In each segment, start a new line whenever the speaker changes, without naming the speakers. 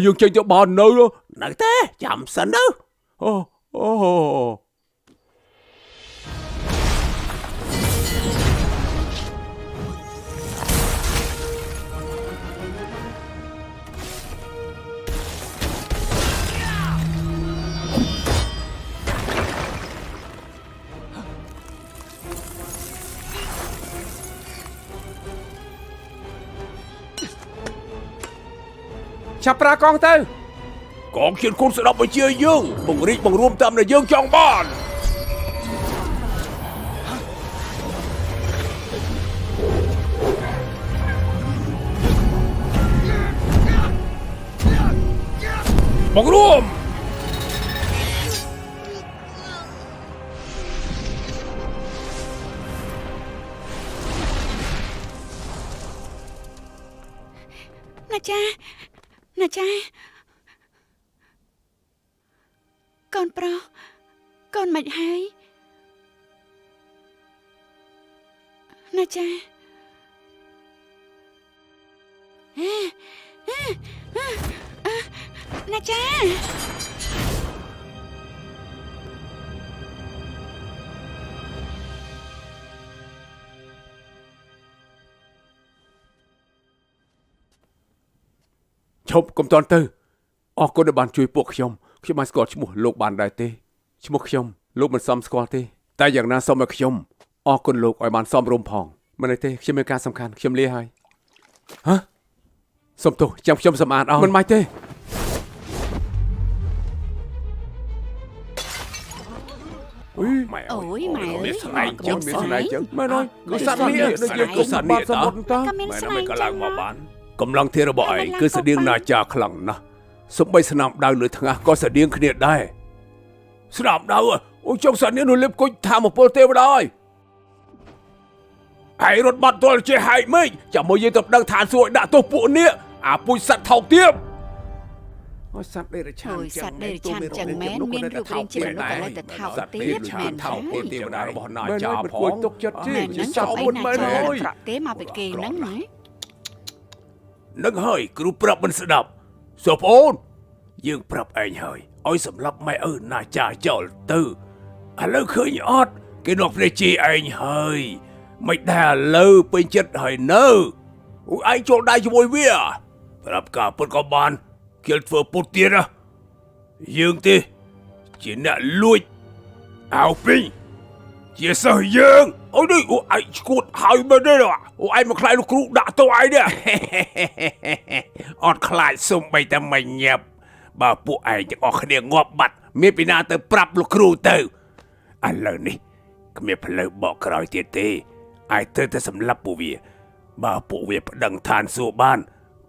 យើងចេញទៅបាននៅ
ទេចាំសិនទៅ
អូចាប់ប្រាកងទៅ
កងជឿនគុណស្ដាប់បញ្ជាយើងបង្រីកបង្រួមតាមដែលយើងចង់បានបង្រួម
ណាចាកូនប្រុសកូនមិនហើយណាចាណាចា
ឈប់កុំតន់ទៅអរគុណដែលបានជួយពួកខ្ញុំបានស្គាល់ឈ្មោះលោកបានដែរទេឈ្មោះខ្ញុំលោកមិនសមស្គាល់ទេតែយ៉ាងណាសូមឲ្យខ្ញុំអរគុណលោកឲ្យបានសមរម្យផងមិនទេខ្ញុំមានការសំខាន់ខ្ញុំលាហើយហ៎សុំទោសចាំខ្ញុំសម្អាតអស់មិនបាច់ទេ
ម៉ែអើយ
មានស្នែងចឹង
មែនហើយគឺសត្វនេះយើងគឺសត្វនេះតើ
មានស្នែង
ក៏ឡើងមកបានកម្លាំងធារបស់ឯងគឺស្តៀងណាចាខ្លាំងណាស់សូម្បីស្នាមដៅលើថ្ងាសក៏ស្តៀងគ្នាដែរស្នាមដៅអូចុងសានេះនោះលិបគុជថាមពលទេវតាហើយរត់បាត់ទល់ជាហែកមេឃចាំមកយើងទៅដឹងឋានសួគ៌ដាក់ទោសពួកនេះអាពុជសត្វថោកទាប
អូសត្វដេរឆាន
ចឹងមែនមានរូបរាងជាមនុស្សតែទៅថោកទាបមែន
ថោកពលទេវតារបស់ណាចាផង
ទុកចិត្តទេ
ចោលមុនមែនហើយទេមកពីគេហ្នឹងណា
នឹងហើយគ្រូប្រាប់មិនស្ដាប់សូប្អូនយើងប្រាប់ឯងហើយឲ្យសម្លាប់ម៉ែឪណាចាចោលទៅឥឡូវឃើញអត់គេនាំព្រះជាឯងហើយមិនដែលឥឡូវពេញចិត្តហើយនៅឯងចូលដៃជាមួយវាប្រាប់ការពុតក៏បានគៀលធ្វើពុតទៀតណាយើងទេជាអ្នកលួចអោពីជាសិស្សយើងអូនេះអូឯងឈួតហើយមែនទេអូឯងមកខ្លាចលោកគ្រូដាក់ទៅឯងនេះអត់ខ្លាចសុំបីតែមិនញាប់បើពួកឯងទាំងអស់គ្នាងាប់បាត់មានពីណាទៅប្រាប់លោកគ្រូទៅឥឡូវនេះគ្មានផ្លូវបកក្រោយទៀតទេឯងត្រូវតែសម្លាប់ពួកវាបើពួកវាប្តឹងឋានសួគ៌បាន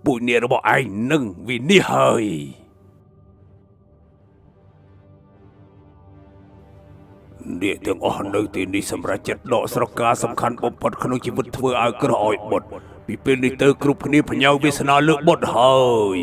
ពួកនេះរបស់ឯងនឹងវិនិច្ឆ័យហើយនេះទាំងអស់នៅទីនេះសម្រាប់ចិត្តដកស្រកាសំខាន់បំផុតក្នុងជីវិតធ្វើឲ្យក្រឲ្យបុតពីពេលនេះទៅគ្រប់គ្នាផ្ញើវាសនាលើបុតហើយ